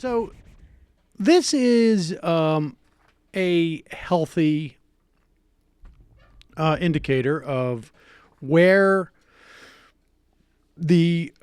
So this is a healthy indicator of where the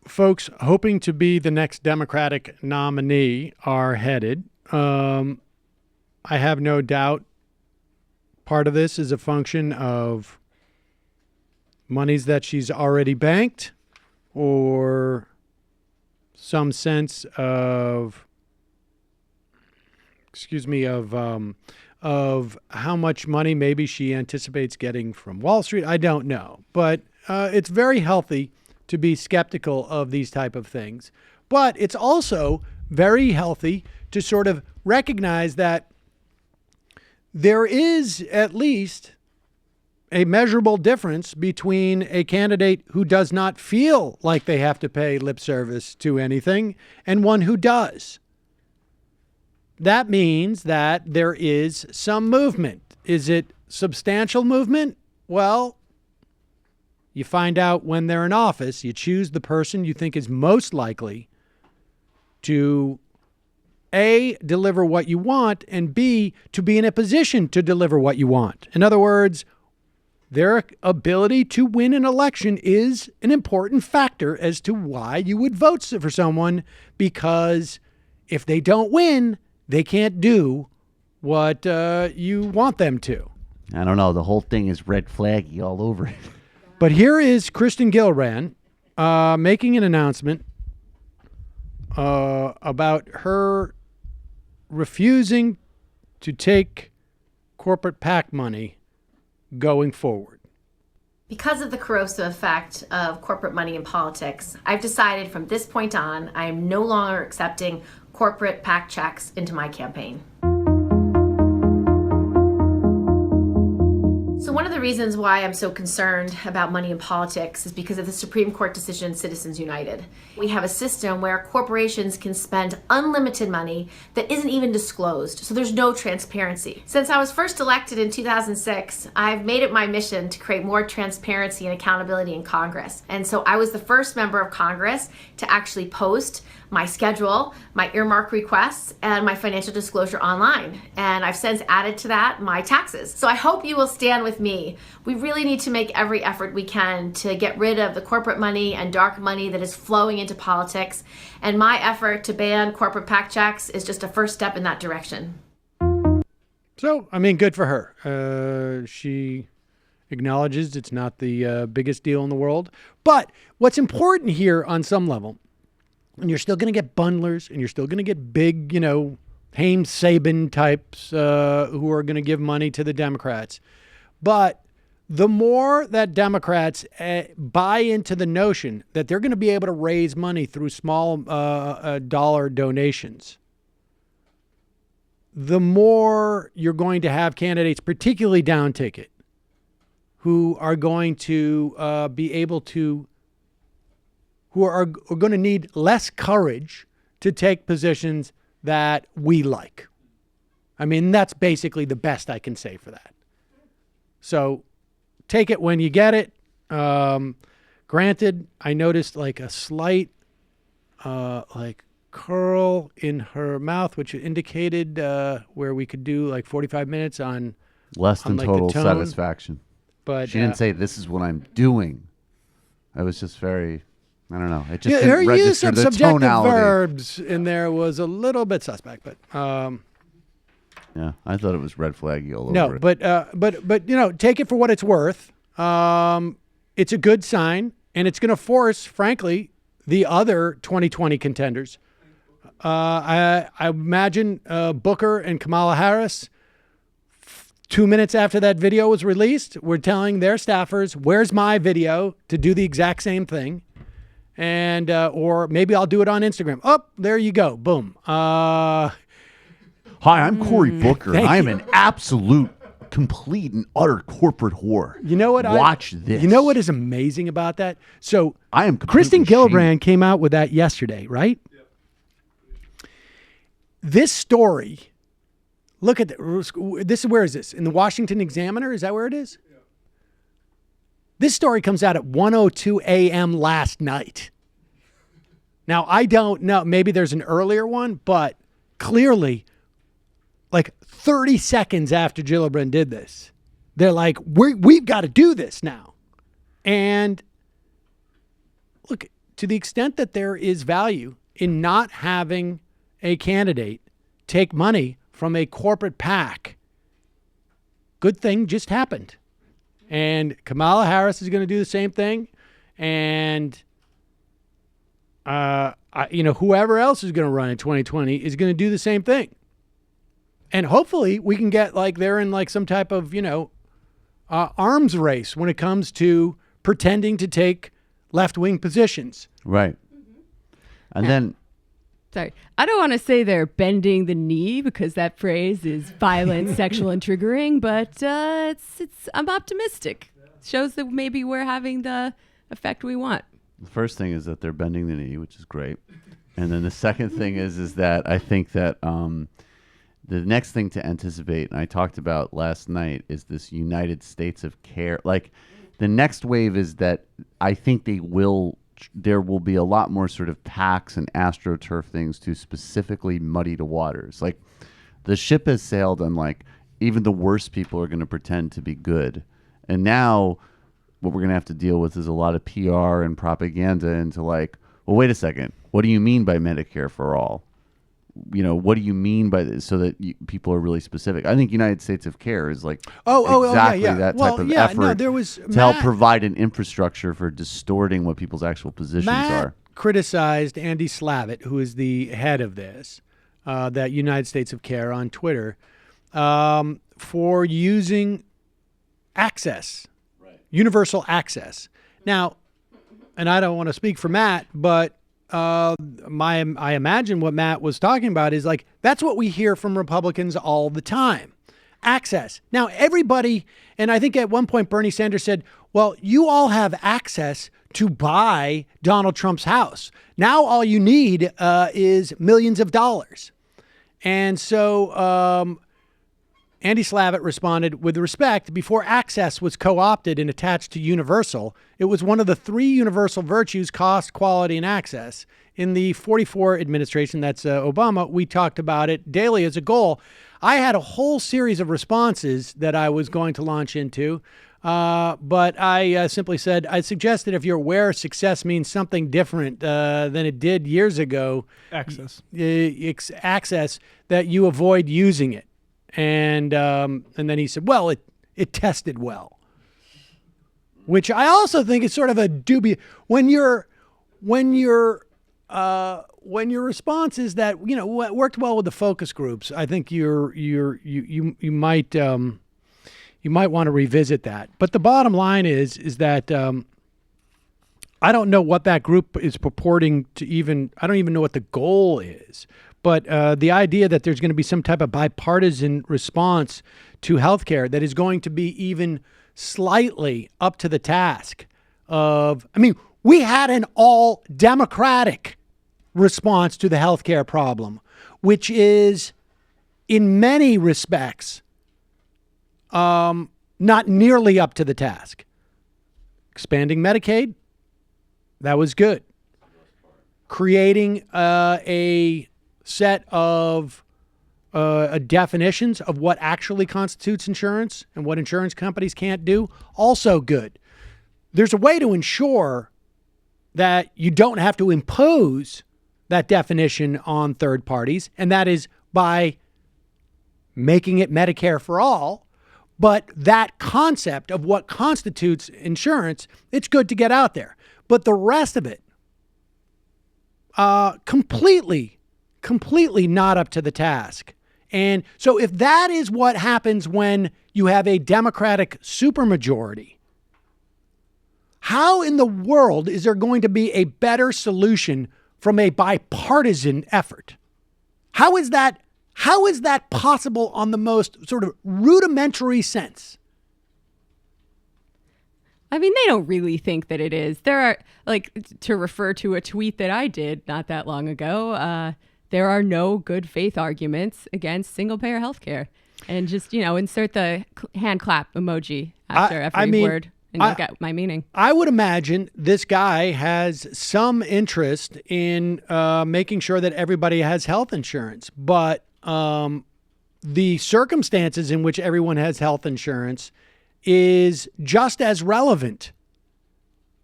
folks hoping to be the next Democratic nominee are headed. I have no doubt part of this is a function of monies that she's already banked or some sense of, of how much money maybe she anticipates getting from Wall Street. I don't know, but it's very healthy to be skeptical of these type of things. But it's also very healthy to sort of recognize that there is at least a measurable difference between a candidate who does not feel like they have to pay lip service to anything and one who does. That means that there is some movement. Is it substantial movement? Well, you find out when they're in office. You choose the person you think is most likely to A, deliver what you want, and B, to be in a position to deliver what you want. In other words, their ability to win an election is an important factor as to why you would vote for someone, because if they don't win, they can't do what you want them to. I don't know. The whole thing is red flaggy all over it. But here is Kirsten Gillibrand making an announcement about her refusing to take corporate PAC money going forward. Because of the corrosive effect of corporate money in politics, I've decided from this point on, I am no longer accepting corporate PAC checks into my campaign. So one of the reasons why I'm so concerned about money in politics is because of the Supreme Court decision, Citizens United. We have a system where corporations can spend unlimited money that isn't even disclosed, so there's no transparency. Since I was first elected in 2006, I've made it my mission to create more transparency and accountability in Congress. And so I was the first member of Congress to actually post my schedule, my earmark requests, and my financial disclosure online. And I've since added to that my taxes. So I hope you will stand with me. We really need to make every effort we can to get rid of the corporate money and dark money that is flowing into politics. And my effort to ban corporate PAC checks is just a first step in that direction. So, I mean, good for her. She acknowledges it's not the biggest deal in the world. But what's important here on some level, and you're still going to get bundlers, and you're still going to get big, Haim Sabin types who are going to give money to the Democrats. But the more that Democrats buy into the notion that they're going to be able to raise money through small dollar donations, the more you're going to have candidates, particularly down ticket, who are going to be able to, who are going to need less courage to take positions that we like. I mean, that's basically the best I can say for that. So take it when you get it. Granted, I noticed like a slight curl in her mouth, which indicated where we could do like 45 minutes on less than like total the tone. satisfaction. But she didn't say this is what I'm doing. I was just very, I don't know. It just her didn't use register of the subjective tonality. verbs in there was a little bit suspect, but yeah, I thought it was red flaggy all over no, it. but take it for what it's worth. It's a good sign, and it's going to force, frankly, the other 2020 contenders. I imagine Booker and Kamala Harris, 2 minutes after that video was released, were telling their staffers, "Where's my video?" to do the exact same thing, and or maybe I'll do it on Instagram. Oh, there you go, boom. Hi, I'm Cory Booker, and I am you. an absolute, complete, and utter corporate whore. You know what? Watch this. You know what is amazing about that? So I am Kirsten completely Gillibrand came out with that yesterday, right? Yep. This story, look at this. Where is this? In the Washington Examiner? Is that where it is? Yeah. This story comes out at 1:02 a.m. last night. Now, I don't know. Maybe there's an earlier one, but clearly, like 30 seconds after Gillibrand did this, they're like, we've got to do this now. And look, to the extent that there is value in not having a candidate take money from a corporate PAC, good thing just happened. And Kamala Harris is going to do the same thing. And, whoever else is going to run in 2020 is going to do the same thing. And hopefully we can get like they're in like some type of, arms race when it comes to pretending to take left-wing positions. Right. And then... Sorry. I don't want to say they're bending the knee because that phrase is violent, sexual, and triggering, but I'm optimistic. Shows that maybe we're having the effect we want. The first thing is that they're bending the knee, which is great. And then the second thing is that I think that the next thing to anticipate, and I talked about last night, is this United States of Care. Like, the next wave is that I think there will be a lot more sort of PACs and AstroTurf things to specifically muddy the waters. Like, the ship has sailed and like even the worst people are going to pretend to be good. And now what we're going to have to deal with is a lot of PR and propaganda into like, well, wait a second. What do you mean by Medicare for all? What do you mean by this? So that people are really specific. I think United States of Care is like exactly that type of effort to help provide an infrastructure for distorting what people's actual positions are. Criticized Andy Slavitt, who is the head of this, that United States of Care on Twitter, for using access, universal access. Now, and I don't want to speak for Matt, but I imagine what Matt was talking about is like, that's what we hear from Republicans all the time. Access. Now, everybody, and I think at one point Bernie Sanders said, well, you all have access to buy Donald Trump's house. Now all you need is millions of dollars. And so Andy Slavitt responded, with respect, before access was co-opted and attached to universal, it was one of the three universal virtues: cost, quality, and access. In the 44 administration, that's Obama, we talked about it daily as a goal. I had a whole series of responses that I was going to launch into, but I simply said, I suggested if you're aware success means something different than it did years ago, access, that you avoid using it. And then he said, well, it tested well, which I also think is sort of a dubious when your response is that, what worked well with the focus groups. I think you might want to revisit that. But the bottom line is that I don't know what that group is purporting to I don't even know what the goal is. But the idea that there's going to be some type of bipartisan response to healthcare that is going to be even slightly up to the task of, we had an all Democratic response to the healthcare problem, which is in many respects not nearly up to the task. Expanding Medicaid, that was good. Creating a set of definitions of what actually constitutes insurance and what insurance companies can't do, also good. There's a way to ensure that you don't have to impose that definition on third parties, and that is by making it Medicare for all. But that concept of what constitutes insurance, it's good to get out there. But the rest of it, completely not up to the task. And so if that is what happens when you have a Democratic supermajority, how in the world is there going to be a better solution from a bipartisan effort? How is that possible on the most sort of rudimentary sense? They don't really think that it is. There are, to refer to a tweet that I did not that long ago, there are no good faith arguments against single-payer healthcare. And just, insert the hand clap emoji after every word. and you'll get my meaning. I would imagine this guy has some interest in making sure that everybody has health insurance, but the circumstances in which everyone has health insurance is just as relevant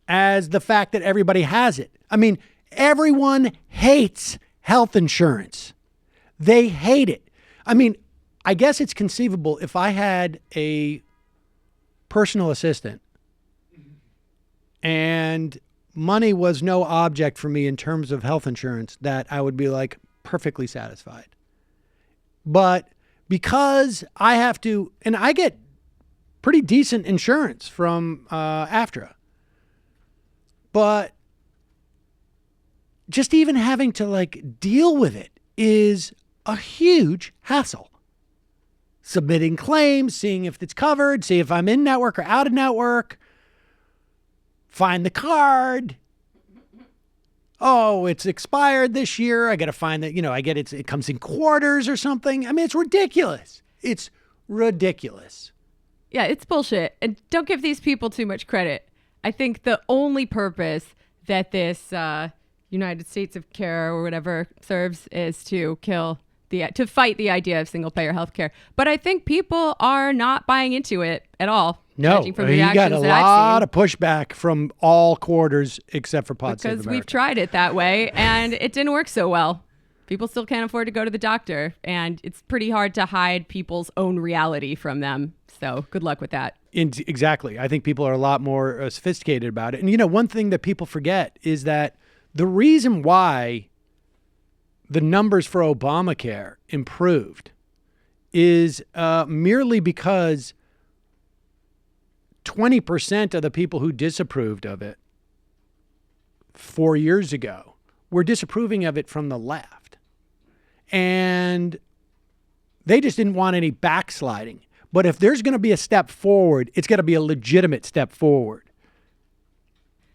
as the fact that everybody has it. I mean, everyone hates health insurance. They hate it. I mean, I guess it's conceivable if I had a personal assistant and money was no object for me in terms of health insurance, that I would be like perfectly satisfied. But because I have to, and I get pretty decent insurance from AFTRA, but just even having to like deal with it is a huge hassle. Submitting claims, seeing if it's covered, see if I'm in network or out of network, find the card. Oh, it's expired this year. I got to find that, it comes in quarters or something. I mean, it's ridiculous. It's ridiculous. Yeah, it's bullshit. And don't give these people too much credit. I think the only purpose that this United States of Care or whatever serves is to fight the idea of single payer healthcare. But I think people are not buying into it at all. No, from the you got a that I've lot seen. of pushback from all quarters except for Pod Save Because America. we've tried it that way and it didn't work so well. People still can't afford to go to the doctor, and it's pretty hard to hide people's own reality from them. So good luck with that. Exactly. I think people are a lot more sophisticated about it. And, one thing that people forget is that the reason why the numbers for Obamacare improved is merely because 20% of the people who disapproved of it 4 years ago were disapproving of it from the left. And they just didn't want any backsliding. But if there's going to be a step forward, it's got to be a legitimate step forward.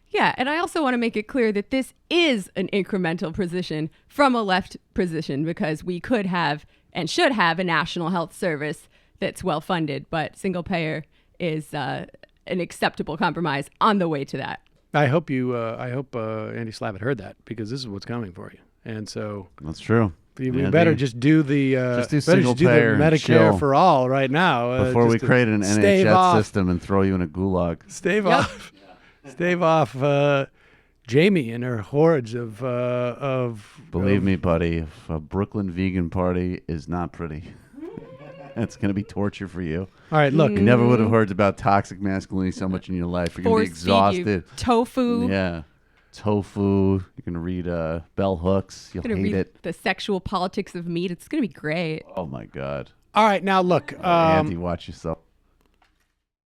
Yeah, and I also want to make it clear that this is an incremental position from a left position, because we could have and should have a national health service that's well funded, but single payer is an acceptable compromise on the way to that. I hope Andy Slavitt heard that, because this is what's coming for you. And so That's true. we better just do the single payer and Medicare chill for all right now before we just to create an stave NHS off- system and throw you in a gulag. Stave off Jamie and her hordes of Believe me, buddy, if a Brooklyn vegan party is not pretty, it's going to be torture for you. All right, look. You never would have heard about toxic masculinity so much in your life. You're going to be exhausted. Tofu. Yeah. Tofu. You're going to read bell hooks. You'll Gonna hate read it. the sexual politics of meat. It's going to be great. Oh, my God. All right, now look. Andy, watch yourself.